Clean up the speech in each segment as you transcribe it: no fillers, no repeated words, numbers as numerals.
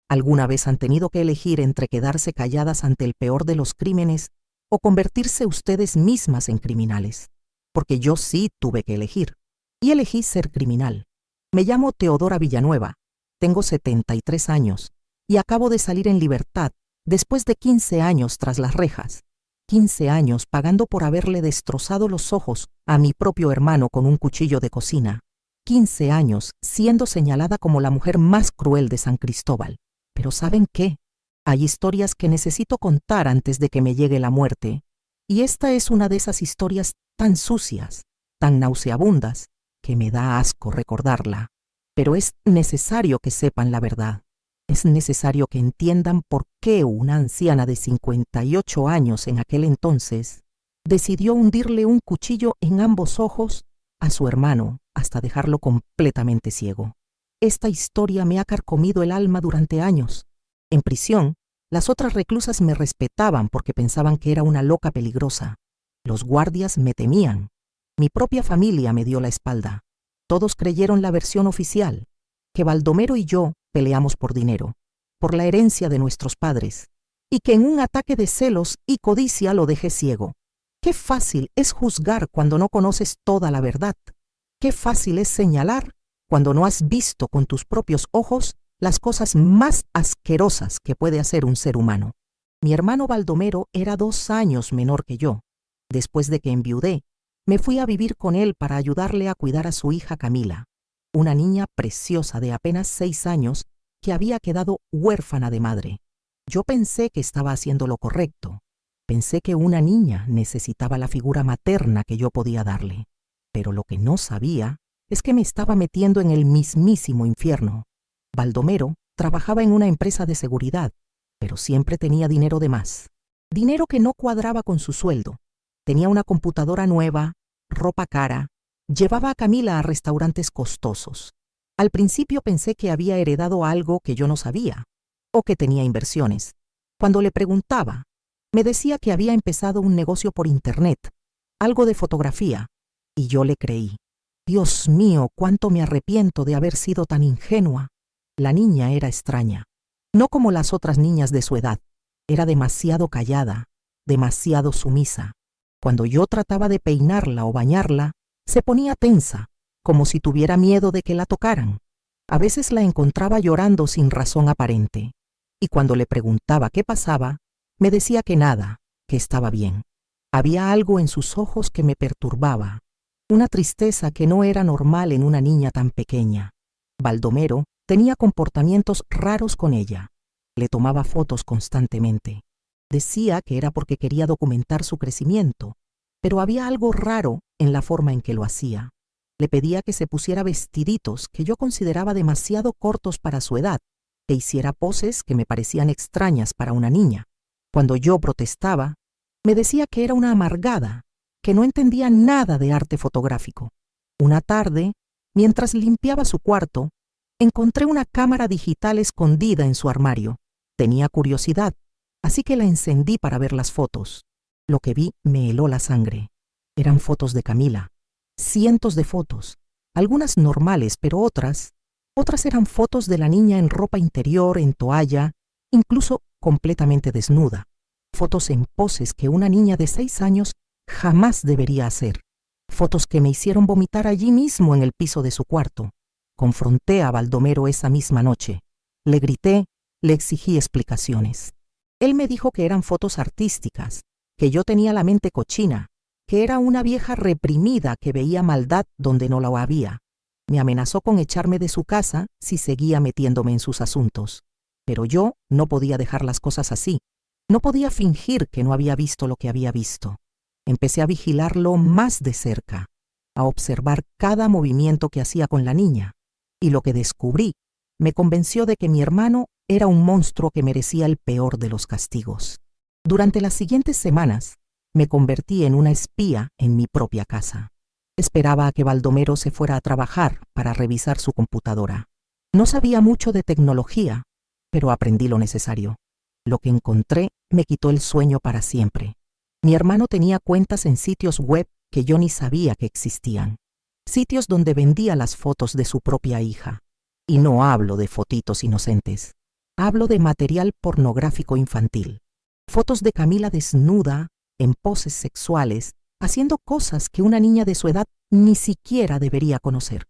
¿Alguna vez han tenido que elegir entre quedarse calladas ante el peor de los crímenes o convertirse ustedes mismas en criminales? Porque yo sí tuve que elegir, y elegí ser criminal. Me llamo Teodora Villanueva, tengo 73 años y acabo de salir en libertad después de 15 años tras las rejas. 15 años pagando por haberle destrozado los ojos a mi propio hermano con un cuchillo de cocina. 15 años siendo señalada como la mujer más cruel de San Cristóbal. Pero ¿saben qué? Hay historias que necesito contar antes de que me llegue la muerte, y esta es una de esas historias tan sucias, tan nauseabundas, que me da asco recordarla. Pero es necesario que sepan la verdad. Es necesario que entiendan por qué una anciana de 58 años en aquel entonces decidió hundirle un cuchillo en ambos ojos a su hermano hasta dejarlo completamente ciego. Esta historia me ha carcomido el alma durante años. En prisión, las otras reclusas me respetaban porque pensaban que era una loca peligrosa. Los guardias me temían. Mi propia familia me dio la espalda. Todos creyeron la versión oficial, que Baldomero y yo peleamos por dinero, por la herencia de nuestros padres, y que en un ataque de celos y codicia lo dejé ciego. Qué fácil es juzgar cuando no conoces toda la verdad. Qué fácil es señalar cuando no has visto con tus propios ojos las cosas más asquerosas que puede hacer un ser humano. Mi hermano Baldomero era 2 años menor que yo. Después de que enviudé, me fui a vivir con él para ayudarle a cuidar a su hija Camila, una niña preciosa de apenas 6 años que había quedado huérfana de madre. Yo pensé que estaba haciendo lo correcto. Pensé que una niña necesitaba la figura materna que yo podía darle. Pero lo que no sabía es que me estaba metiendo en el mismísimo infierno. Baldomero trabajaba en una empresa de seguridad, pero siempre tenía dinero de más. Dinero que no cuadraba con su sueldo. Tenía una computadora nueva, ropa cara, llevaba a Camila a restaurantes costosos. Al principio pensé que había heredado algo que yo no sabía, o que tenía inversiones. Cuando le preguntaba, me decía que había empezado un negocio por internet, algo de fotografía, y yo le creí. Dios mío, cuánto me arrepiento de haber sido tan ingenua. La niña era extraña, no como las otras niñas de su edad. Era demasiado callada, demasiado sumisa. Cuando yo trataba de peinarla o bañarla, se ponía tensa, como si tuviera miedo de que la tocaran. A veces la encontraba llorando sin razón aparente, y cuando le preguntaba qué pasaba, me decía que nada, que estaba bien. Había algo en sus ojos que me perturbaba, una tristeza que no era normal en una niña tan pequeña. Baldomero tenía comportamientos raros con ella. Le tomaba fotos constantemente. Decía que era porque quería documentar su crecimiento, pero había algo raro en la forma en que lo hacía. Le pedía que se pusiera vestiditos que yo consideraba demasiado cortos para su edad, que hiciera poses que me parecían extrañas para una niña. Cuando yo protestaba, me decía que era una amargada, que no entendía nada de arte fotográfico. Una tarde, mientras limpiaba su cuarto, encontré una cámara digital escondida en su armario. Tenía curiosidad, así que la encendí para ver las fotos. Lo que vi me heló la sangre. Eran fotos de Camila. Cientos de fotos, algunas normales, pero otras eran fotos de la niña en ropa interior, en toalla, incluso completamente desnuda. Fotos en poses que una niña de 6 años jamás debería hacer. Fotos que me hicieron vomitar allí mismo en el piso de su cuarto. Confronté a Baldomero esa misma noche. Le grité, le exigí explicaciones. Él me dijo que eran fotos artísticas, que yo tenía la mente cochina, que era una vieja reprimida que veía maldad donde no la había. Me amenazó con echarme de su casa si seguía metiéndome en sus asuntos. Pero yo no podía dejar las cosas así. No podía fingir que no había visto lo que había visto. Empecé a vigilarlo más de cerca, a observar cada movimiento que hacía con la niña, y lo que descubrí me convenció de que mi hermano era un monstruo que merecía el peor de los castigos. Durante las siguientes semanas, me convertí en una espía en mi propia casa. Esperaba a que Baldomero se fuera a trabajar para revisar su computadora. No sabía mucho de tecnología, pero aprendí lo necesario. Lo que encontré me quitó el sueño para siempre. Mi hermano tenía cuentas en sitios web que yo ni sabía que existían. Sitios donde vendía las fotos de su propia hija. Y no hablo de fotitos inocentes. Hablo de material pornográfico infantil. Fotos de Camila desnuda, en poses sexuales, haciendo cosas que una niña de su edad ni siquiera debería conocer.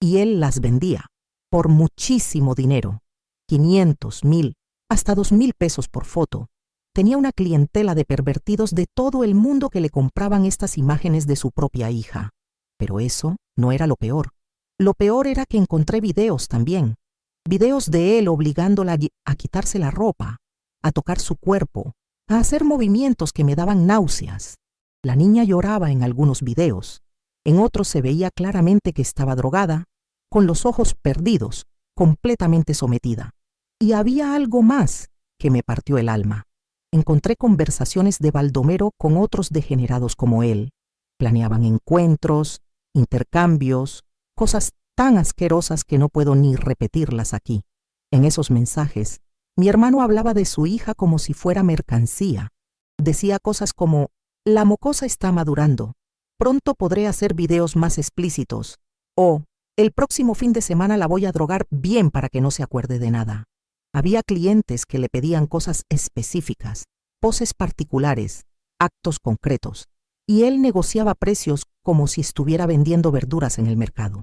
Y él las vendía por muchísimo dinero, 500, 1000, hasta 2000 pesos por foto. Tenía una clientela de pervertidos de todo el mundo que le compraban estas imágenes de su propia hija. Pero eso no era lo peor. Lo peor era que encontré videos también. Videos de él obligándola a quitarse la ropa, a tocar su cuerpo, a hacer movimientos que me daban náuseas. La niña lloraba en algunos videos. En otros se veía claramente que estaba drogada, con los ojos perdidos, completamente sometida. Y había algo más que me partió el alma. Encontré conversaciones de Baldomero con otros degenerados como él. Planeaban encuentros, intercambios, cosas tan asquerosas que no puedo ni repetirlas aquí. En esos mensajes, mi hermano hablaba de su hija como si fuera mercancía. Decía cosas como: la mocosa está madurando, pronto podré hacer videos más explícitos, o el próximo fin de semana la voy a drogar bien para que no se acuerde de nada. Había clientes que le pedían cosas específicas, poses particulares, actos concretos, y él negociaba precios como si estuviera vendiendo verduras en el mercado.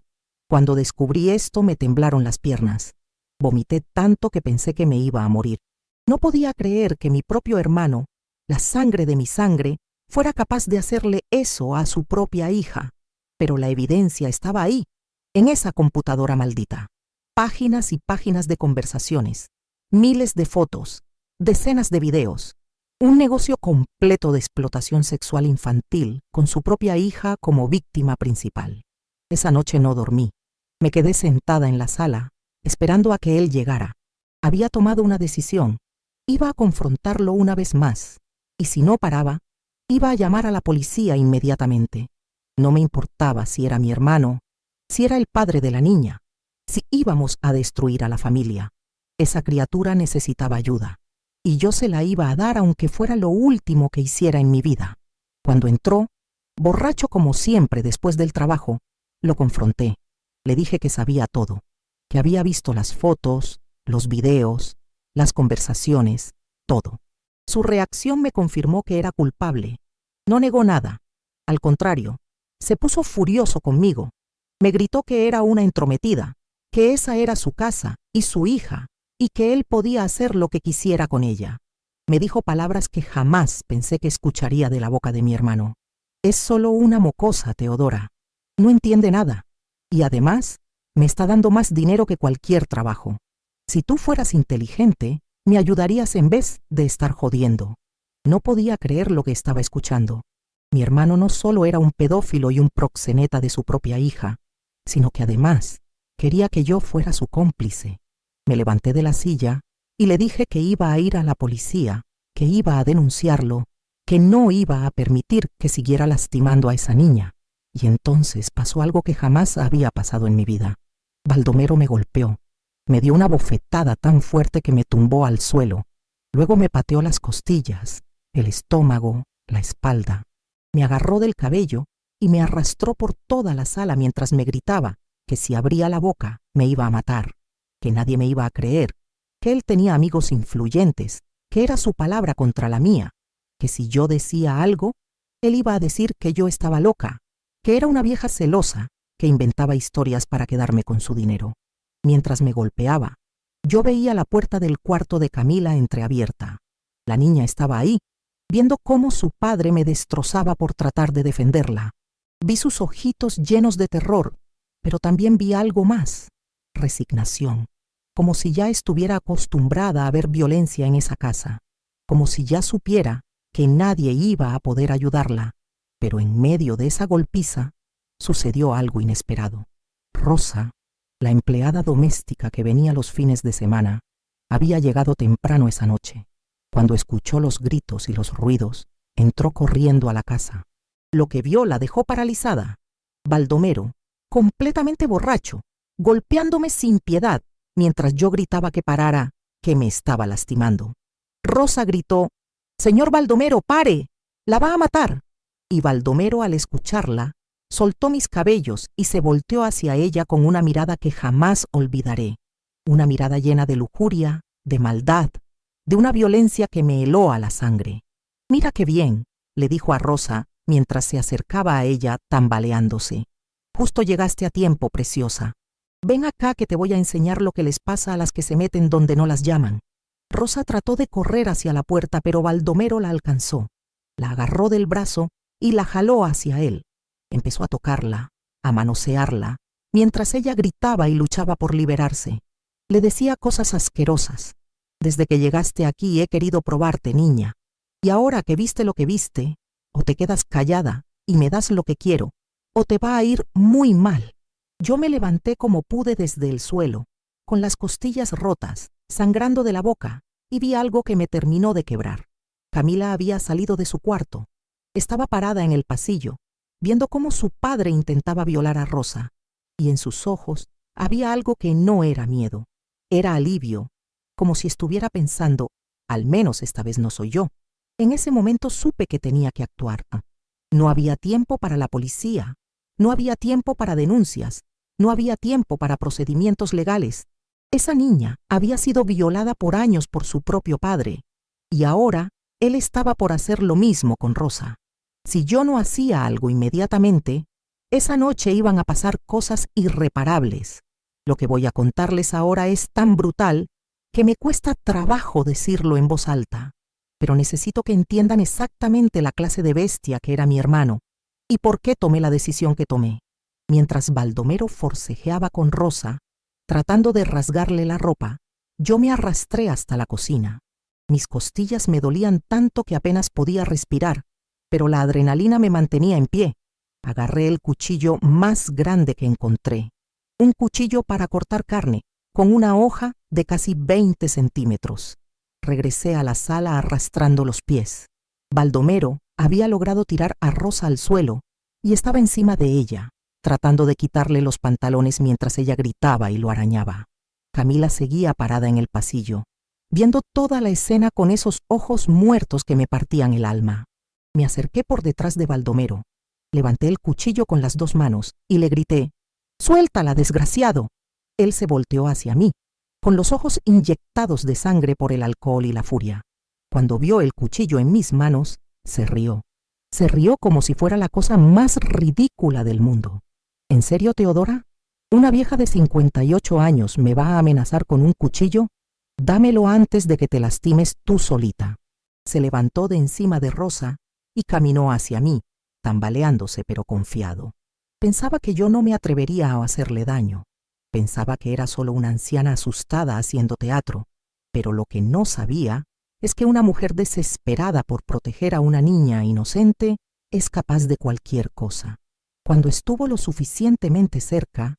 Cuando descubrí esto me temblaron las piernas. Vomité tanto que pensé que me iba a morir. No podía creer que mi propio hermano, la sangre de mi sangre, fuera capaz de hacerle eso a su propia hija. Pero la evidencia estaba ahí, en esa computadora maldita. Páginas y páginas de conversaciones, miles de fotos, decenas de videos. Un negocio completo de explotación sexual infantil con su propia hija como víctima principal. Esa noche no dormí. Me quedé sentada en la sala, esperando a que él llegara. Había tomado una decisión. Iba a confrontarlo una vez más. Y si no paraba, iba a llamar a la policía inmediatamente. No me importaba si era mi hermano, si era el padre de la niña, si íbamos a destruir a la familia. Esa criatura necesitaba ayuda. Y yo se la iba a dar aunque fuera lo último que hiciera en mi vida. Cuando entró, borracho como siempre después del trabajo, lo confronté. Le dije que sabía todo, que había visto las fotos, los videos, las conversaciones, todo. Su reacción me confirmó que era culpable. No negó nada. Al contrario, se puso furioso conmigo. Me gritó que era una entrometida, que esa era su casa y su hija, y que él podía hacer lo que quisiera con ella. Me dijo palabras que jamás pensé que escucharía de la boca de mi hermano. Es solo una mocosa, Teodora. No entiende nada. Y además, me está dando más dinero que cualquier trabajo. Si tú fueras inteligente, me ayudarías en vez de estar jodiendo. No podía creer lo que estaba escuchando. Mi hermano no solo era un pedófilo y un proxeneta de su propia hija, sino que además quería que yo fuera su cómplice. Me levanté de la silla y le dije que iba a ir a la policía, que iba a denunciarlo, que no iba a permitir que siguiera lastimando a esa niña. Y entonces pasó algo que jamás había pasado en mi vida. Baldomero me golpeó. Me dio una bofetada tan fuerte que me tumbó al suelo. Luego me pateó las costillas, el estómago, la espalda. Me agarró del cabello y me arrastró por toda la sala mientras me gritaba que si abría la boca me iba a matar, que nadie me iba a creer, que él tenía amigos influyentes, que era su palabra contra la mía, que si yo decía algo, él iba a decir que yo estaba loca, que era una vieja celosa que inventaba historias para quedarme con su dinero. Mientras me golpeaba, yo veía la puerta del cuarto de Camila entreabierta. La niña estaba ahí, viendo cómo su padre me destrozaba por tratar de defenderla. Vi sus ojitos llenos de terror, pero también vi algo más: resignación, como si ya estuviera acostumbrada a ver violencia en esa casa, como si ya supiera que nadie iba a poder ayudarla. Pero en medio de esa golpiza sucedió algo inesperado. Rosa, la empleada doméstica que venía los fines de semana, había llegado temprano esa noche. Cuando escuchó los gritos y los ruidos, entró corriendo a la casa. Lo que vio la dejó paralizada. Baldomero, completamente borracho, golpeándome sin piedad, mientras yo gritaba que parara, que me estaba lastimando. Rosa gritó: «Señor Baldomero, pare, la va a matar». Y Baldomero, al escucharla, soltó mis cabellos y se volteó hacia ella con una mirada que jamás olvidaré. Una mirada llena de lujuria, de maldad, de una violencia que me heló a la sangre. «Mira qué bien», le dijo a Rosa mientras se acercaba a ella tambaleándose. «Justo llegaste a tiempo, preciosa. Ven acá que te voy a enseñar lo que les pasa a las que se meten donde no las llaman». Rosa trató de correr hacia la puerta, pero Baldomero la alcanzó. La agarró del brazo y la jaló hacia él. Empezó a tocarla, a manosearla, mientras ella gritaba y luchaba por liberarse. Le decía cosas asquerosas. «Desde que llegaste aquí he querido probarte, niña. Y ahora que viste lo que viste, o te quedas callada y me das lo que quiero, o te va a ir muy mal». Yo me levanté como pude desde el suelo, con las costillas rotas, sangrando de la boca, y vi algo que me terminó de quebrar. Camila había salido de su cuarto. Estaba parada en el pasillo, viendo cómo su padre intentaba violar a Rosa, y en sus ojos había algo que no era miedo, era alivio, como si estuviera pensando, al menos esta vez no soy yo. En ese momento supe que tenía que actuar. No había tiempo para la policía, no había tiempo para denuncias, no había tiempo para procedimientos legales. Esa niña había sido violada por años por su propio padre, y ahora él estaba por hacer lo mismo con Rosa. Si yo no hacía algo inmediatamente, esa noche iban a pasar cosas irreparables. Lo que voy a contarles ahora es tan brutal que me cuesta trabajo decirlo en voz alta, pero necesito que entiendan exactamente la clase de bestia que era mi hermano y por qué tomé la decisión que tomé. Mientras Baldomero forcejeaba con Rosa, tratando de rasgarle la ropa, yo me arrastré hasta la cocina. Mis costillas me dolían tanto que apenas podía respirar, pero la adrenalina me mantenía en pie. Agarré el cuchillo más grande que encontré, un cuchillo para cortar carne, con una hoja de casi 20 centímetros. Regresé a la sala arrastrando los pies. Baldomero había logrado tirar a Rosa al suelo y estaba encima de ella, tratando de quitarle los pantalones mientras ella gritaba y lo arañaba. Camila seguía parada en el pasillo, viendo toda la escena con esos ojos muertos que me partían el alma. Me acerqué por detrás de Baldomero, levanté el cuchillo con las 2 manos y le grité: «¡Suéltala, desgraciado!». Él se volteó hacia mí, con los ojos inyectados de sangre por el alcohol y la furia. Cuando vio el cuchillo en mis manos, se rió. Se rió como si fuera la cosa más ridícula del mundo. «¿En serio, Teodora? ¿Una vieja de 58 años me va a amenazar con un cuchillo? Dámelo antes de que te lastimes tú solita». Se levantó de encima de Rosa y caminó hacia mí, tambaleándose pero confiado. Pensaba que yo no me atrevería a hacerle daño. Pensaba que era solo una anciana asustada haciendo teatro, pero lo que no sabía es que una mujer desesperada por proteger a una niña inocente es capaz de cualquier cosa. Cuando estuvo lo suficientemente cerca,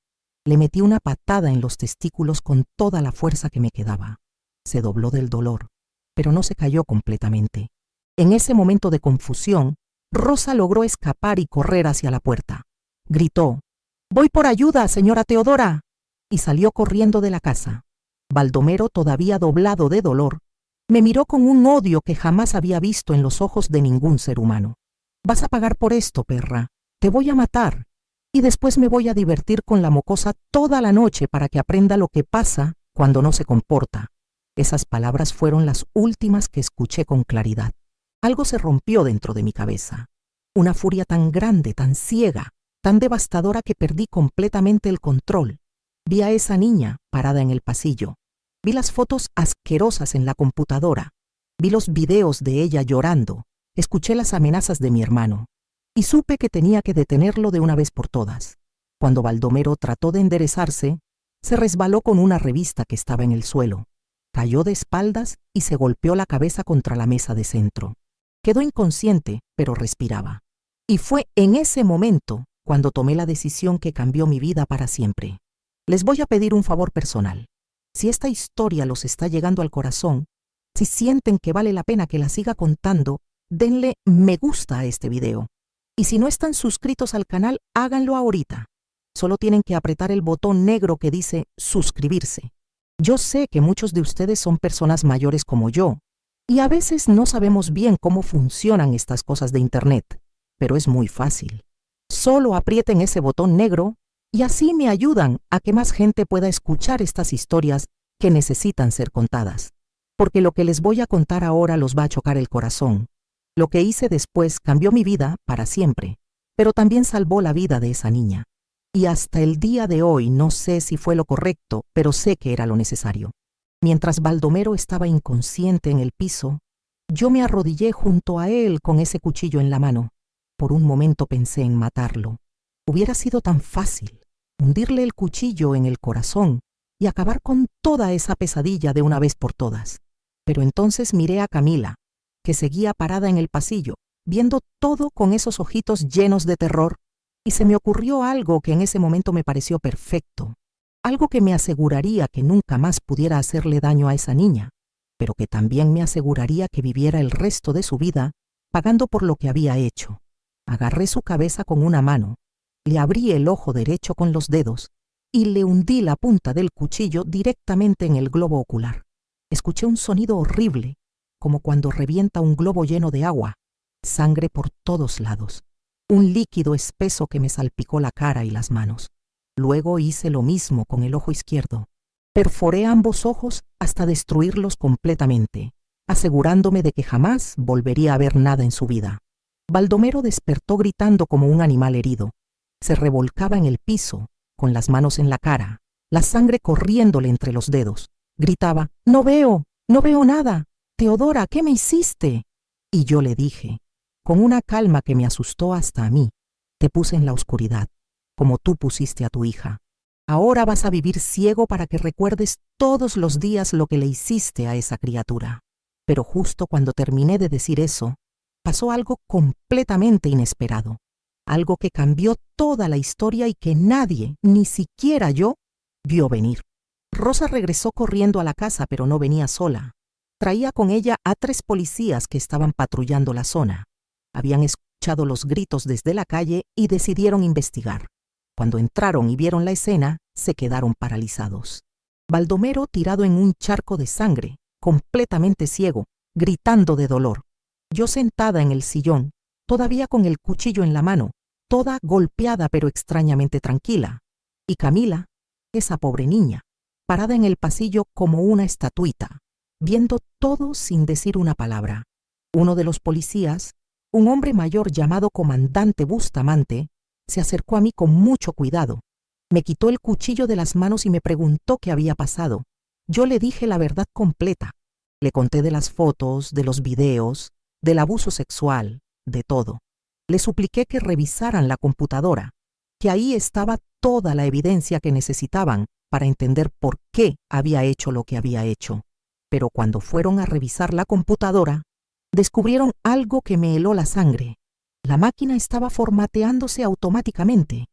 le metí una patada en los testículos con toda la fuerza que me quedaba. Se dobló del dolor, pero no se cayó completamente. En ese momento de confusión, Rosa logró escapar y correr hacia la puerta. Gritó: «¡Voy por ayuda, señora Teodora!», y salió corriendo de la casa. Baldomero, todavía doblado de dolor, me miró con un odio que jamás había visto en los ojos de ningún ser humano. «Vas a pagar por esto, perra. Te voy a matar. Y después me voy a divertir con la mocosa toda la noche para que aprenda lo que pasa cuando no se comporta». Esas palabras fueron las últimas que escuché con claridad. Algo se rompió dentro de mi cabeza. Una furia tan grande, tan ciega, tan devastadora que perdí completamente el control. Vi a esa niña parada en el pasillo. Vi las fotos asquerosas en la computadora. Vi los videos de ella llorando. Escuché las amenazas de mi hermano. Y supe que tenía que detenerlo de una vez por todas. Cuando Baldomero trató de enderezarse, se resbaló con una revista que estaba en el suelo. Cayó de espaldas y se golpeó la cabeza contra la mesa de centro. Quedó inconsciente, pero respiraba. Y fue en ese momento cuando tomé la decisión que cambió mi vida para siempre. Les voy a pedir un favor personal. Si esta historia los está llegando al corazón, si sienten que vale la pena que la siga contando, denle me gusta a este video. Y si no están suscritos al canal, háganlo ahorita. Solo tienen que apretar el botón negro que dice suscribirse. Yo sé que muchos de ustedes son personas mayores como yo, y a veces no sabemos bien cómo funcionan estas cosas de internet, pero es muy fácil. Solo aprieten ese botón negro y así me ayudan a que más gente pueda escuchar estas historias que necesitan ser contadas, porque lo que les voy a contar ahora los va a chocar el corazón. Lo que hice después cambió mi vida para siempre, pero también salvó la vida de esa niña. Y hasta el día de hoy no sé si fue lo correcto, pero sé que era lo necesario. Mientras Baldomero estaba inconsciente en el piso, yo me arrodillé junto a él con ese cuchillo en la mano. Por un momento pensé en matarlo. Hubiera sido tan fácil hundirle el cuchillo en el corazón y acabar con toda esa pesadilla de una vez por todas. Pero entonces miré a Camila, que seguía parada en el pasillo, viendo todo con esos ojitos llenos de terror, y se me ocurrió algo que en ese momento me pareció perfecto, algo que me aseguraría que nunca más pudiera hacerle daño a esa niña, pero que también me aseguraría que viviera el resto de su vida pagando por lo que había hecho. Agarré su cabeza con una mano, le abrí el ojo derecho con los dedos y le hundí la punta del cuchillo directamente en el globo ocular. Escuché un sonido horrible, como cuando revienta un globo lleno de agua, sangre por todos lados, un líquido espeso que me salpicó la cara y las manos. Luego hice lo mismo con el ojo izquierdo. Perforé ambos ojos hasta destruirlos completamente, asegurándome de que jamás volvería a ver nada en su vida. Baldomero despertó gritando como un animal herido. Se revolcaba en el piso, con las manos en la cara, la sangre corriéndole entre los dedos. Gritaba: «No veo nada. Teodora, ¿qué me hiciste?». Y yo le dije, con una calma que me asustó hasta a mí: «Te puse en la oscuridad, como tú pusiste a tu hija. Ahora vas a vivir ciego para que recuerdes todos los días lo que le hiciste a esa criatura». Pero justo cuando terminé de decir eso, pasó algo completamente inesperado, algo que cambió toda la historia y que nadie, ni siquiera yo, vio venir. Rosa regresó corriendo a la casa, pero no venía sola. Traía con ella a 3 policías que estaban patrullando la zona. Habían escuchado los gritos desde la calle y decidieron investigar. Cuando entraron y vieron la escena, se quedaron paralizados. Baldomero tirado en un charco de sangre, completamente ciego, gritando de dolor. Yo sentada en el sillón, todavía con el cuchillo en la mano, toda golpeada pero extrañamente tranquila. Y Camila, esa pobre niña, parada en el pasillo como una estatuita, viendo todo sin decir una palabra. Uno de los policías, un hombre mayor llamado comandante Bustamante, se acercó a mí con mucho cuidado. Me quitó el cuchillo de las manos y me preguntó qué había pasado. Yo le dije la verdad completa. Le conté de las fotos, de los videos, del abuso sexual, de todo. Le supliqué que revisaran la computadora, que ahí estaba toda la evidencia que necesitaban para entender por qué había hecho lo que había hecho. Pero cuando fueron a revisar la computadora, descubrieron algo que me heló la sangre. La máquina estaba formateándose automáticamente.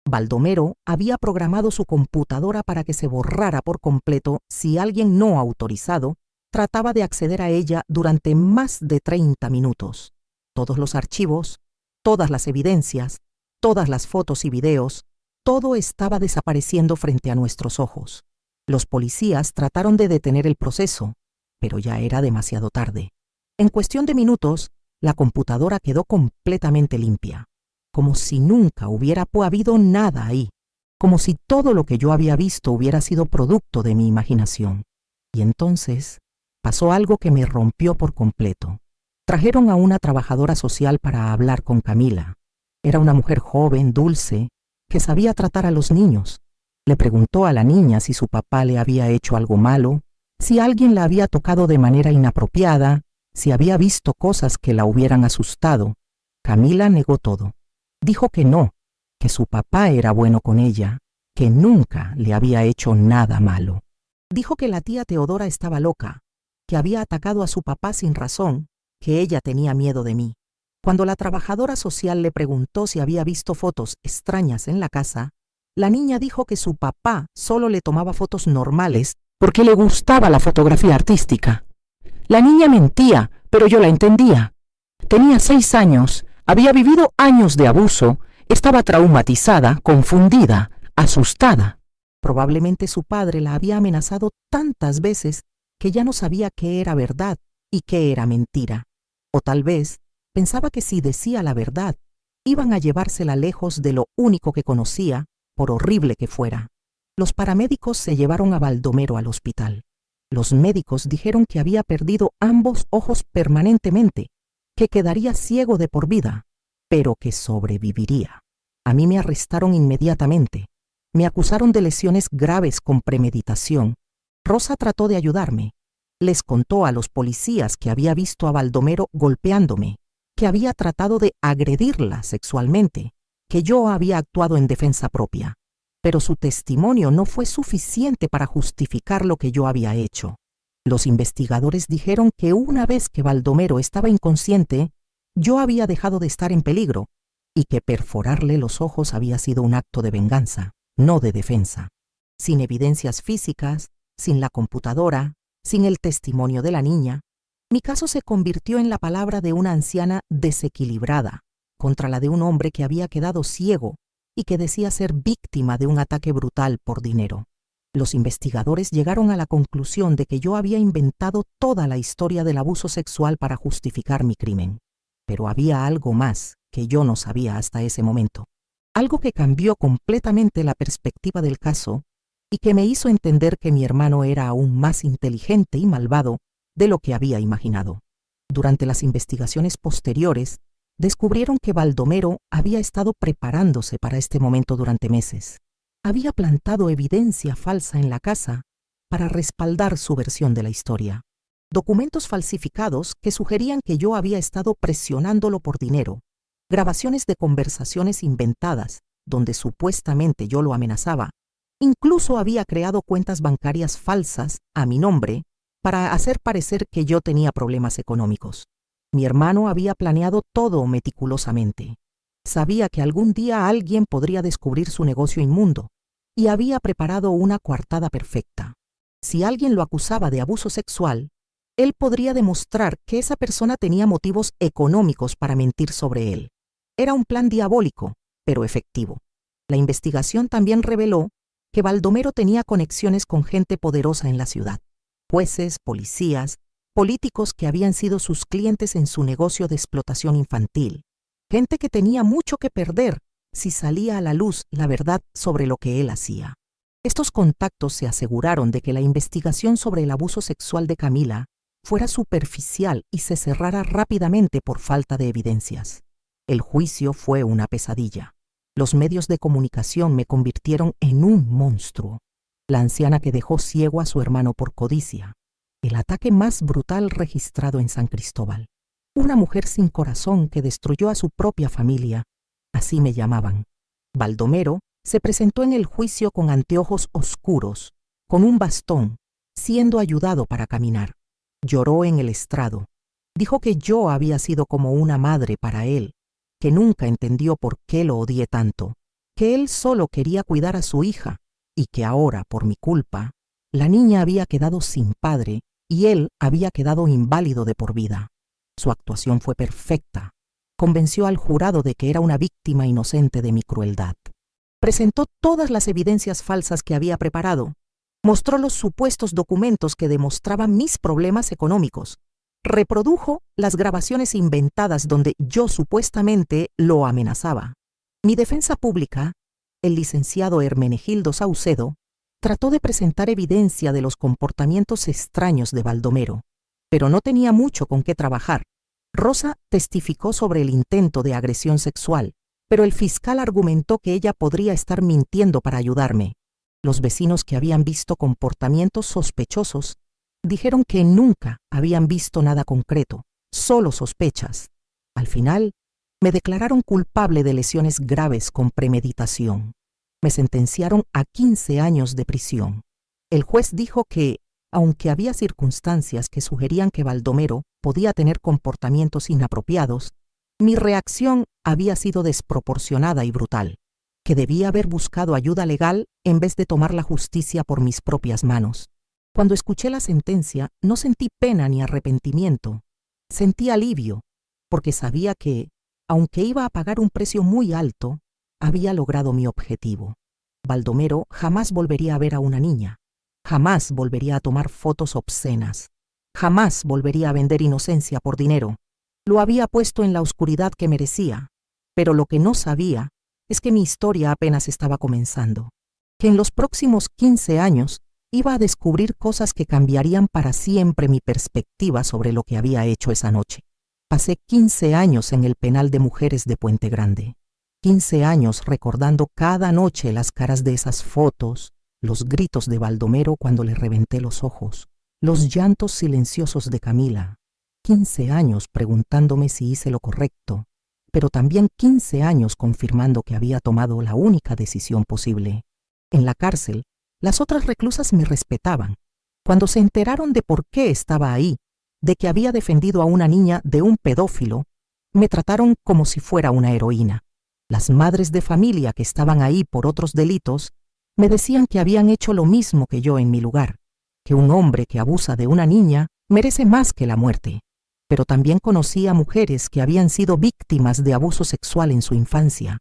Baldomero había programado su computadora para que se borrara por completo si alguien no autorizado trataba de acceder a ella durante más de 30 minutos. Todos los archivos, todas las evidencias, todas las fotos y videos, todo estaba desapareciendo frente a nuestros ojos. Los policías trataron de detener el proceso, pero ya era demasiado tarde. En cuestión de minutos, la computadora quedó completamente limpia, como si nunca hubiera habido nada ahí, como si todo lo que yo había visto hubiera sido producto de mi imaginación. Y entonces pasó algo que me rompió por completo. Trajeron a una trabajadora social para hablar con Camila. Era una mujer joven, dulce, que sabía tratar a los niños. Le preguntó a la niña si su papá le había hecho algo malo, si alguien la había tocado de manera inapropiada, si había visto cosas que la hubieran asustado. Camila negó todo. Dijo que no, que su papá era bueno con ella, que nunca le había hecho nada malo. Dijo que la tía Teodora estaba loca, que había atacado a su papá sin razón, que ella tenía miedo de mí. Cuando la trabajadora social le preguntó si había visto fotos extrañas en la casa, la niña dijo que su papá solo le tomaba fotos normales porque le gustaba la fotografía artística. La niña mentía, pero yo la entendía. Tenía 6 años, había vivido años de abuso, estaba traumatizada, confundida, asustada. Probablemente su padre la había amenazado tantas veces que ya no sabía qué era verdad y qué era mentira. O tal vez pensaba que si decía la verdad, iban a llevársela lejos de lo único que conocía, por horrible que fuera. Los paramédicos se llevaron a Baldomero al hospital. Los médicos dijeron que había perdido ambos ojos permanentemente, que quedaría ciego de por vida, pero que sobreviviría. A mí me arrestaron inmediatamente. Me acusaron de lesiones graves con premeditación. Rosa trató de ayudarme. Les contó a los policías que había visto a Baldomero golpeándome, que había tratado de agredirla sexualmente, que yo había actuado en defensa propia. Pero su testimonio no fue suficiente para justificar lo que yo había hecho. Los investigadores dijeron que una vez que Baldomero estaba inconsciente, yo había dejado de estar en peligro y que perforarle los ojos había sido un acto de venganza, no de defensa. Sin evidencias físicas, sin la computadora, sin el testimonio de la niña, mi caso se convirtió en la palabra de una anciana desequilibrada contra la de un hombre que había quedado ciego y que decía ser víctima de un ataque brutal por dinero. Los investigadores llegaron a la conclusión de que yo había inventado toda la historia del abuso sexual para justificar mi crimen. Pero había algo más que yo no sabía hasta ese momento. Algo que cambió completamente la perspectiva del caso y que me hizo entender que mi hermano era aún más inteligente y malvado de lo que había imaginado. Durante las investigaciones posteriores, descubrieron que Baldomero había estado preparándose para este momento durante meses. Había plantado evidencia falsa en la casa para respaldar su versión de la historia. Documentos falsificados que sugerían que yo había estado presionándolo por dinero, grabaciones de conversaciones inventadas donde supuestamente yo lo amenazaba. Incluso había creado cuentas bancarias falsas a mi nombre para hacer parecer que yo tenía problemas económicos. Mi hermano había planeado todo meticulosamente. Sabía que algún día alguien podría descubrir su negocio inmundo y había preparado una coartada perfecta. Si alguien lo acusaba de abuso sexual, él podría demostrar que esa persona tenía motivos económicos para mentir sobre él. Era un plan diabólico, pero efectivo. La investigación también reveló que Baldomero tenía conexiones con gente poderosa en la ciudad, jueces, policías, políticos que habían sido sus clientes en su negocio de explotación infantil, gente que tenía mucho que perder si salía a la luz la verdad sobre lo que él hacía. Estos contactos se aseguraron de que la investigación sobre el abuso sexual de Camila fuera superficial y se cerrara rápidamente por falta de evidencias. El juicio fue una pesadilla. Los medios de comunicación me convirtieron en un monstruo. La anciana que dejó ciego a su hermano por codicia. El ataque más brutal registrado en San Cristóbal. Una mujer sin corazón que destruyó a su propia familia. Así me llamaban. Baldomero se presentó en el juicio con anteojos oscuros, con un bastón, siendo ayudado para caminar. Lloró en el estrado. Dijo que yo había sido como una madre para él, que nunca entendió por qué lo odié tanto, que él solo quería cuidar a su hija y que ahora, por mi culpa, la niña había quedado sin padre y él había quedado inválido de por vida. Su actuación fue perfecta. Convenció al jurado de que era una víctima inocente de mi crueldad. Presentó todas las evidencias falsas que había preparado. Mostró los supuestos documentos que demostraban mis problemas económicos. Reprodujo las grabaciones inventadas donde yo supuestamente lo amenazaba. Mi defensa pública, el licenciado Hermenegildo Saucedo, trató de presentar evidencia de los comportamientos extraños de Baldomero, pero no tenía mucho con qué trabajar. Rosa testificó sobre el intento de agresión sexual, pero el fiscal argumentó que ella podría estar mintiendo para ayudarme. Los vecinos que habían visto comportamientos sospechosos dijeron que nunca habían visto nada concreto, solo sospechas. Al final, me declararon culpable de lesiones graves con premeditación. Me sentenciaron a 15 años de prisión. El juez dijo que, aunque había circunstancias que sugerían que Baldomero podía tener comportamientos inapropiados, mi reacción había sido desproporcionada y brutal, que debía haber buscado ayuda legal en vez de tomar la justicia por mis propias manos. Cuando escuché la sentencia, no sentí pena ni arrepentimiento. Sentí alivio, porque sabía que, aunque iba a pagar un precio muy alto, había logrado mi objetivo. Baldomero jamás volvería a ver a una niña. Jamás volvería a tomar fotos obscenas. Jamás volvería a vender inocencia por dinero. Lo había puesto en la oscuridad que merecía, pero lo que no sabía es que mi historia apenas estaba comenzando. que en los próximos 15 años iba a descubrir cosas que cambiarían para siempre mi perspectiva sobre lo que había hecho esa noche. Pasé 15 años en el penal de mujeres de Puente Grande. 15 años recordando cada noche las caras de esas fotos, los gritos de Baldomero cuando le reventé los ojos, los llantos silenciosos de Camila. 15 años preguntándome si hice lo correcto, pero también 15 años confirmando que había tomado la única decisión posible. En la cárcel, las otras reclusas me respetaban. Cuando se enteraron de por qué estaba ahí, de que había defendido a una niña de un pedófilo, me trataron como si fuera una heroína. Las madres de familia que estaban ahí por otros delitos me decían que habían hecho lo mismo que yo en mi lugar, que un hombre que abusa de una niña merece más que la muerte. Pero también conocí a mujeres que habían sido víctimas de abuso sexual en su infancia.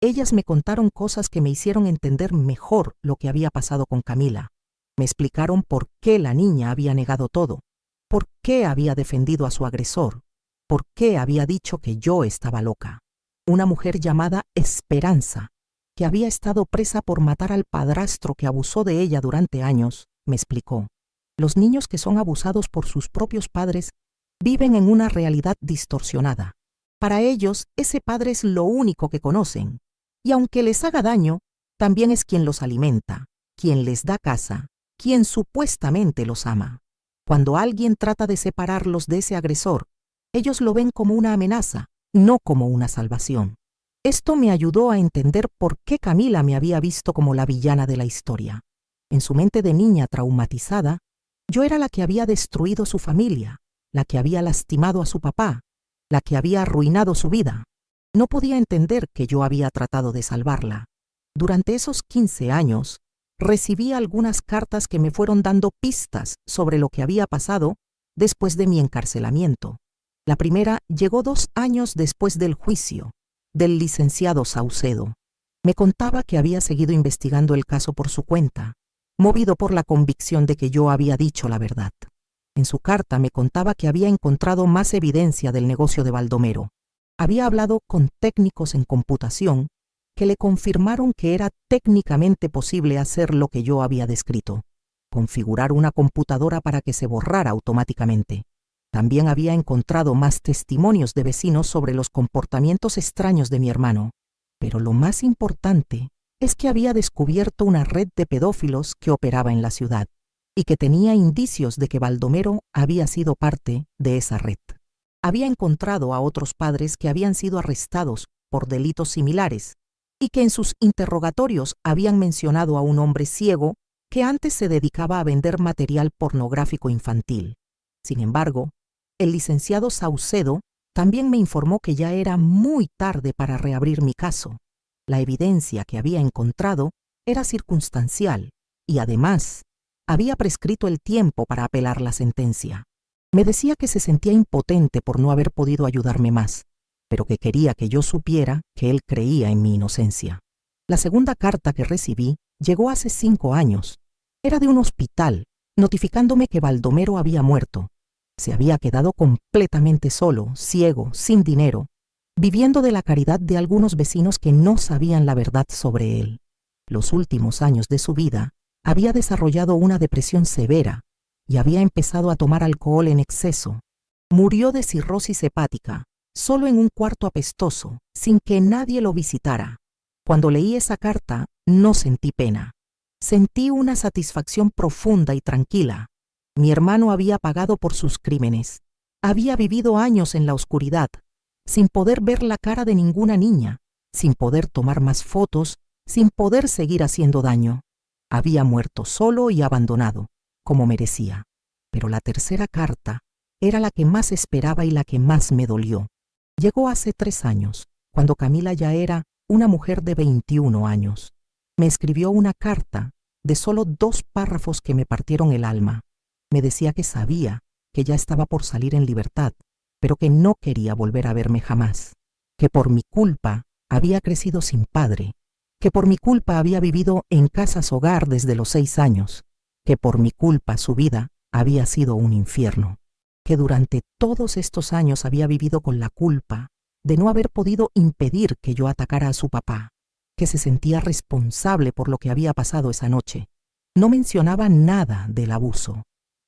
Ellas me contaron cosas que me hicieron entender mejor lo que había pasado con Camila. Me explicaron por qué la niña había negado todo, por qué había defendido a su agresor, por qué había dicho que yo estaba loca. Una mujer llamada Esperanza, que había estado presa por matar al padrastro que abusó de ella durante años, me explicó. Los niños que son abusados por sus propios padres viven en una realidad distorsionada. Para ellos, ese padre es lo único que conocen, y aunque les haga daño, también es quien los alimenta, quien les da casa, quien supuestamente los ama. Cuando alguien trata de separarlos de ese agresor, ellos lo ven como una amenaza, no como una salvación. Esto me ayudó a entender por qué Camila me había visto como la villana de la historia. En su mente de niña traumatizada, yo era la que había destruido su familia, la que había lastimado a su papá, la que había arruinado su vida. No podía entender que yo había tratado de salvarla. Durante esos 15 años, recibí algunas cartas que me fueron dando pistas sobre lo que había pasado después de mi encarcelamiento. La primera llegó 2 años después del juicio, del licenciado Saucedo. Me contaba que había seguido investigando el caso por su cuenta, movido por la convicción de que yo había dicho la verdad. En su carta me contaba que había encontrado más evidencia del negocio de Baldomero. Había hablado con técnicos en computación que le confirmaron que era técnicamente posible hacer lo que yo había descrito, configurar una computadora para que se borrara automáticamente. También había encontrado más testimonios de vecinos sobre los comportamientos extraños de mi hermano. Pero lo más importante es que había descubierto una red de pedófilos que operaba en la ciudad y que tenía indicios de que Baldomero había sido parte de esa red. Había encontrado a otros padres que habían sido arrestados por delitos similares y que en sus interrogatorios habían mencionado a un hombre ciego que antes se dedicaba a vender material pornográfico infantil. Sin embargo, el licenciado Saucedo también me informó que ya era muy tarde para reabrir mi caso. La evidencia que había encontrado era circunstancial y además había prescrito el tiempo para apelar la sentencia. Me decía que se sentía impotente por no haber podido ayudarme más, pero que quería que yo supiera que él creía en mi inocencia. La segunda carta que recibí llegó hace 5 años. Era de un hospital, notificándome que Baldomero había muerto. Se había quedado completamente solo, ciego, sin dinero, viviendo de la caridad de algunos vecinos que no sabían la verdad sobre él. Los últimos años de su vida había desarrollado una depresión severa y había empezado a tomar alcohol en exceso. Murió de cirrosis hepática, solo en un cuarto apestoso, sin que nadie lo visitara. Cuando leí esa carta, no sentí pena. Sentí una satisfacción profunda y tranquila. Mi hermano había pagado por sus crímenes. Había vivido años en la oscuridad, sin poder ver la cara de ninguna niña, sin poder tomar más fotos, sin poder seguir haciendo daño. Había muerto solo y abandonado, como merecía. Pero la tercera carta era la que más esperaba y la que más me dolió. Llegó hace 3 años, cuando Camila ya era una mujer de 21 años. Me escribió una carta de solo 2 párrafos que me partieron el alma. Me decía que sabía que ya estaba por salir en libertad, pero que no quería volver a verme jamás, que por mi culpa había crecido sin padre, que por mi culpa había vivido en casas hogar desde los 6 años, que por mi culpa su vida había sido un infierno, que durante todos estos años había vivido con la culpa de no haber podido impedir que yo atacara a su papá, que se sentía responsable por lo que había pasado esa noche. No mencionaba nada del abuso,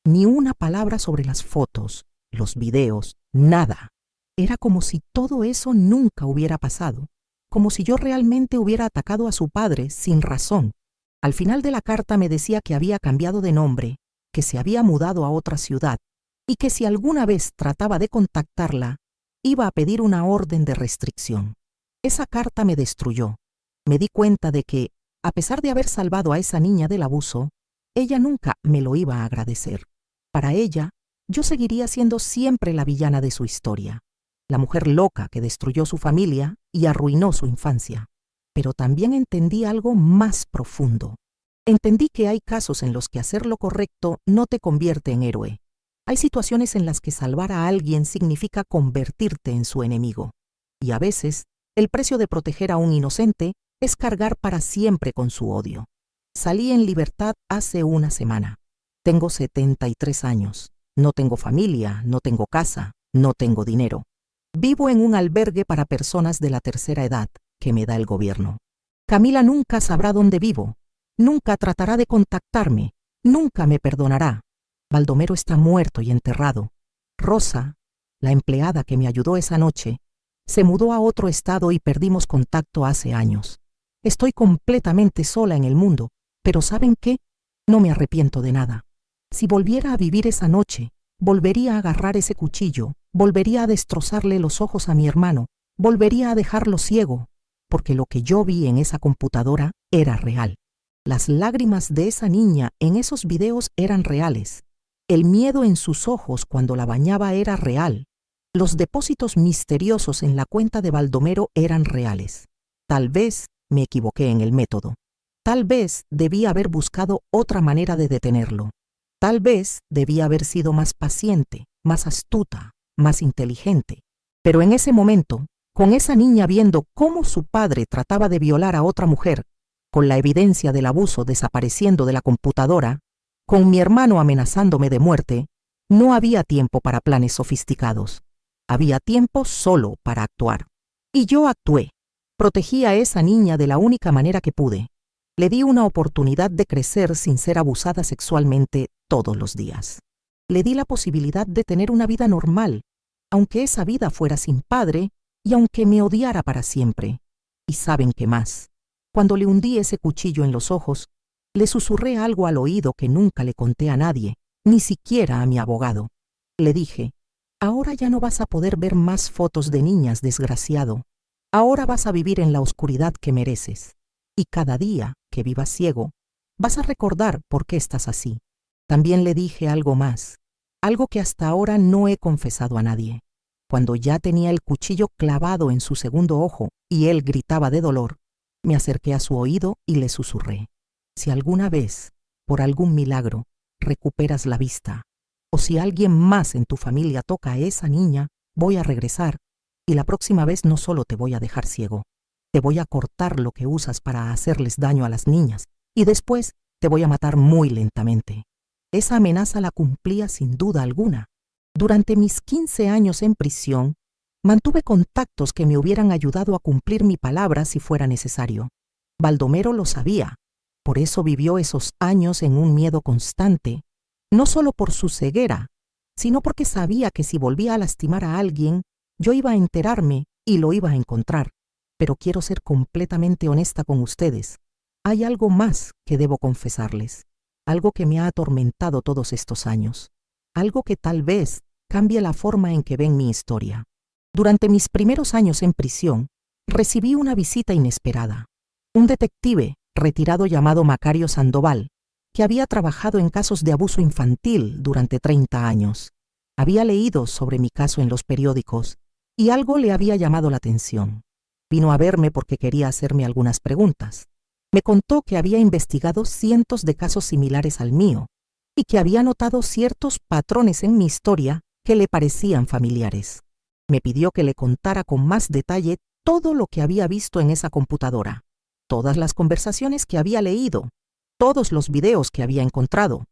ni una palabra sobre las fotos, los videos, nada. Era como si todo eso nunca hubiera pasado, como si yo realmente hubiera atacado a su padre sin razón. Al final de la carta me decía que había cambiado de nombre, que se había mudado a otra ciudad y que si alguna vez trataba de contactarla, iba a pedir una orden de restricción. Esa carta me destruyó. Me di cuenta de que, a pesar de haber salvado a esa niña del abuso, ella nunca me lo iba a agradecer. Para ella, yo seguiría siendo siempre la villana de su historia, la mujer loca que destruyó su familia y arruinó su infancia. Pero también entendí algo más profundo. Entendí que hay casos en los que hacer lo correcto no te convierte en héroe. Hay situaciones en las que salvar a alguien significa convertirte en su enemigo. Y a veces, el precio de proteger a un inocente es cargar para siempre con su odio. Salí en libertad hace una semana. Tengo 73 años. No tengo familia, no tengo casa, no tengo dinero. Vivo en un albergue para personas de la tercera edad que me da el gobierno. Camila nunca sabrá dónde vivo. Nunca tratará de contactarme. Nunca me perdonará. Baldomero está muerto y enterrado. Rosa, la empleada que me ayudó esa noche, se mudó a otro estado y perdimos contacto hace años. Estoy completamente sola en el mundo, pero ¿saben qué? No me arrepiento de nada. Si volviera a vivir esa noche, volvería a agarrar ese cuchillo, volvería a destrozarle los ojos a mi hermano, volvería a dejarlo ciego, porque lo que yo vi en esa computadora era real. Las lágrimas de esa niña en esos videos eran reales. El miedo en sus ojos cuando la bañaba era real. Los depósitos misteriosos en la cuenta de Baldomero eran reales. Tal vez me equivoqué en el método. Tal vez debía haber buscado otra manera de detenerlo. Tal vez debía haber sido más paciente, más astuta, más inteligente. Pero en ese momento, con esa niña viendo cómo su padre trataba de violar a otra mujer, con la evidencia del abuso desapareciendo de la computadora, con mi hermano amenazándome de muerte, no había tiempo para planes sofisticados. Había tiempo solo para actuar. Y yo actué. Protegí a esa niña de la única manera que pude. Le di una oportunidad de crecer sin ser abusada sexualmente todos los días. Le di la posibilidad de tener una vida normal, aunque esa vida fuera sin padre y aunque me odiara para siempre. ¿Y saben qué más? Cuando le hundí ese cuchillo en los ojos, le susurré algo al oído que nunca le conté a nadie, ni siquiera a mi abogado. Le dije, ahora ya no vas a poder ver más fotos de niñas, desgraciado. Ahora vas a vivir en la oscuridad que mereces. Y cada día que vivas ciego, vas a recordar por qué estás así. También le dije algo más, algo que hasta ahora no he confesado a nadie. Cuando ya tenía el cuchillo clavado en su segundo ojo y él gritaba de dolor, me acerqué a su oído y le susurré. Si alguna vez, por algún milagro, recuperas la vista, o si alguien más en tu familia toca a esa niña, voy a regresar, y la próxima vez no solo te voy a dejar ciego, te voy a cortar lo que usas para hacerles daño a las niñas, y después te voy a matar muy lentamente. Esa amenaza la cumplía sin duda alguna. Durante mis 15 años en prisión, mantuve contactos que me hubieran ayudado a cumplir mi palabra si fuera necesario. Baldomero lo sabía. Por eso vivió esos años en un miedo constante, no solo por su ceguera, sino porque sabía que si volvía a lastimar a alguien, yo iba a enterarme y lo iba a encontrar. Pero quiero ser completamente honesta con ustedes. Hay algo más que debo confesarles, algo que me ha atormentado todos estos años, algo que tal vez cambie la forma en que ven mi historia. Durante mis primeros años en prisión, recibí una visita inesperada. Un detective retirado llamado Macario Sandoval, que había trabajado en casos de abuso infantil durante 30 años. Había leído sobre mi caso en los periódicos y algo le había llamado la atención. Vino a verme porque quería hacerme algunas preguntas. Me contó que había investigado cientos de casos similares al mío y que había notado ciertos patrones en mi historia que le parecían familiares. Me pidió que le contara con más detalle todo lo que había visto en esa computadora, todas las conversaciones que había leído, todos los videos que había encontrado.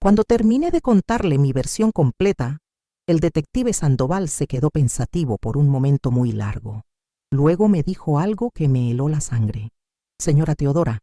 Cuando terminé de contarle mi versión completa, el detective Sandoval se quedó pensativo por un momento muy largo. Luego me dijo algo que me heló la sangre. Señora Teodora,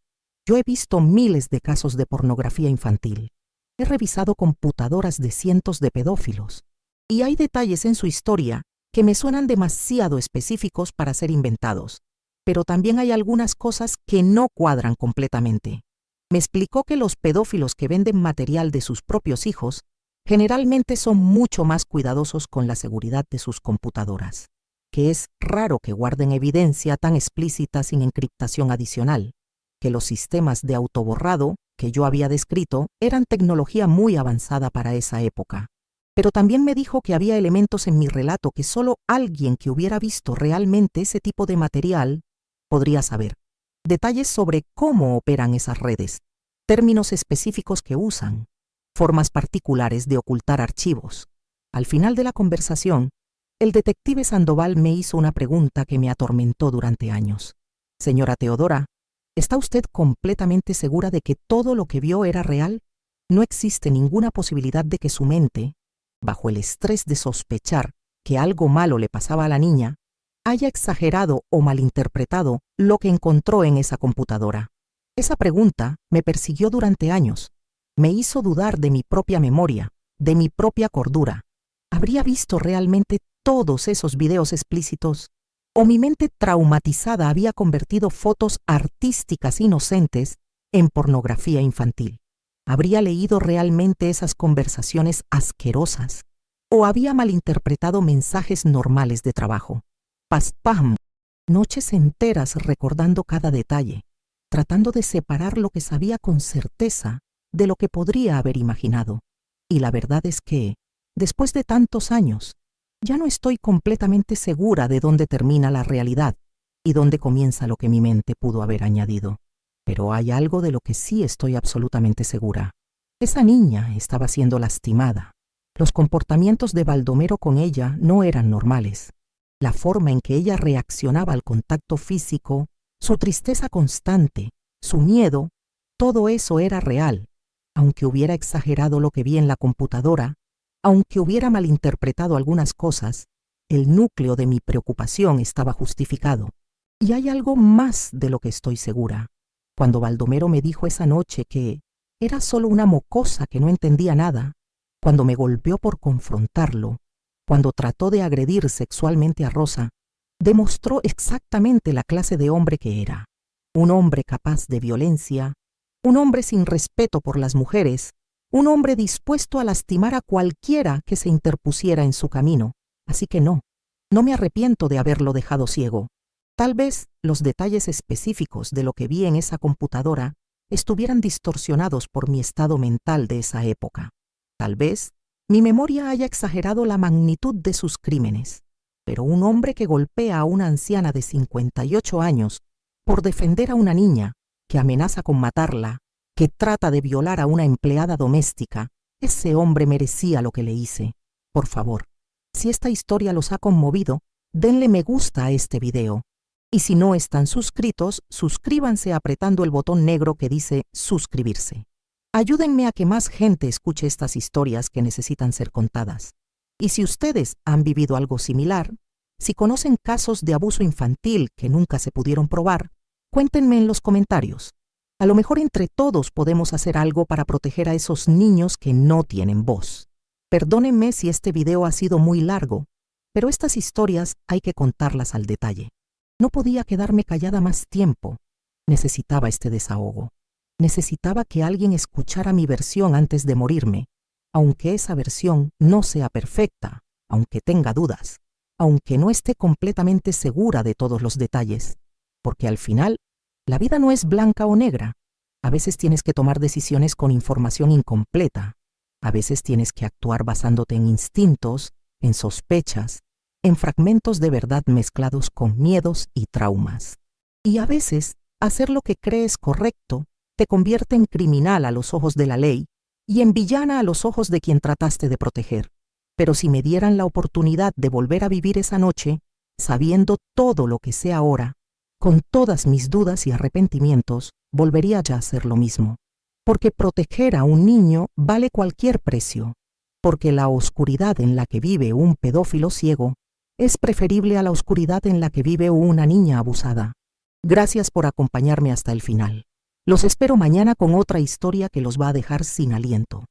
yo he visto miles de casos de pornografía infantil. He revisado computadoras de cientos de pedófilos. Y hay detalles en su historia que me suenan demasiado específicos para ser inventados. Pero también hay algunas cosas que no cuadran completamente. Me explicó que los pedófilos que venden material de sus propios hijos generalmente son mucho más cuidadosos con la seguridad de sus computadoras, que es raro que guarden evidencia tan explícita sin encriptación adicional, que los sistemas de autoborrado que yo había descrito eran tecnología muy avanzada para esa época. Pero también me dijo que había elementos en mi relato que solo alguien que hubiera visto realmente ese tipo de material podría saber. Detalles sobre cómo operan esas redes, términos específicos que usan, formas particulares de ocultar archivos. Al final de la conversación, el detective Sandoval me hizo una pregunta que me atormentó durante años. Señora Teodora, ¿está usted completamente segura de que todo lo que vio era real? No existe ninguna posibilidad de que su mente, bajo el estrés de sospechar que algo malo le pasaba a la niña, haya exagerado o malinterpretado lo que encontró en esa computadora. Esa pregunta me persiguió durante años. Me hizo dudar de mi propia memoria, de mi propia cordura. ¿Habría visto realmente todos esos videos explícitos? ¿O mi mente traumatizada había convertido fotos artísticas inocentes en pornografía infantil? ¿Habría leído realmente esas conversaciones asquerosas? ¿O había malinterpretado mensajes normales de trabajo? Paspam, noches enteras recordando cada detalle, tratando de separar lo que sabía con certeza de lo que podría haber imaginado. Y la verdad es que, después de tantos años, ya no estoy completamente segura de dónde termina la realidad y dónde comienza lo que mi mente pudo haber añadido. Pero hay algo de lo que sí estoy absolutamente segura. Esa niña estaba siendo lastimada. Los comportamientos de Baldomero con ella no eran normales. La forma en que ella reaccionaba al contacto físico, su tristeza constante, su miedo, todo eso era real. Aunque hubiera exagerado lo que vi en la computadora, aunque hubiera malinterpretado algunas cosas, el núcleo de mi preocupación estaba justificado. Y hay algo más de lo que estoy segura. Cuando Baldomero me dijo esa noche que era solo una mocosa que no entendía nada, cuando me golpeó por confrontarlo, cuando trató de agredir sexualmente a Rosa, demostró exactamente la clase de hombre que era. Un hombre capaz de violencia, un hombre sin respeto por las mujeres, un hombre dispuesto a lastimar a cualquiera que se interpusiera en su camino. Así que no me arrepiento de haberlo dejado ciego. Tal vez los detalles específicos de lo que vi en esa computadora estuvieran distorsionados por mi estado mental de esa época. Tal vez mi memoria haya exagerado la magnitud de sus crímenes, pero un hombre que golpea a una anciana de 58 años por defender a una niña, que amenaza con matarla, que trata de violar a una empleada doméstica, ese hombre merecía lo que le hice. Por favor, si esta historia los ha conmovido, denle me gusta a este video. Y si no están suscritos, suscríbanse apretando el botón negro que dice suscribirse. Ayúdenme a que más gente escuche estas historias que necesitan ser contadas. Y si ustedes han vivido algo similar, si conocen casos de abuso infantil que nunca se pudieron probar, cuéntenme en los comentarios. A lo mejor entre todos podemos hacer algo para proteger a esos niños que no tienen voz. Perdónenme si este video ha sido muy largo, pero estas historias hay que contarlas al detalle. No podía quedarme callada más tiempo. Necesitaba este desahogo. Necesitaba que alguien escuchara mi versión antes de morirme, aunque esa versión no sea perfecta, aunque tenga dudas, aunque no esté completamente segura de todos los detalles, porque al final, la vida no es blanca o negra. A veces tienes que tomar decisiones con información incompleta. A veces tienes que actuar basándote en instintos, en sospechas, en fragmentos de verdad mezclados con miedos y traumas. Y a veces, hacer lo que crees correcto te convierte en criminal a los ojos de la ley y en villana a los ojos de quien trataste de proteger. Pero si me dieran la oportunidad de volver a vivir esa noche, sabiendo todo lo que sé ahora, con todas mis dudas y arrepentimientos, volvería ya a hacer lo mismo. Porque proteger a un niño vale cualquier precio. Porque la oscuridad en la que vive un pedófilo ciego es preferible a la oscuridad en la que vive una niña abusada. Gracias por acompañarme hasta el final. Los espero mañana con otra historia que los va a dejar sin aliento.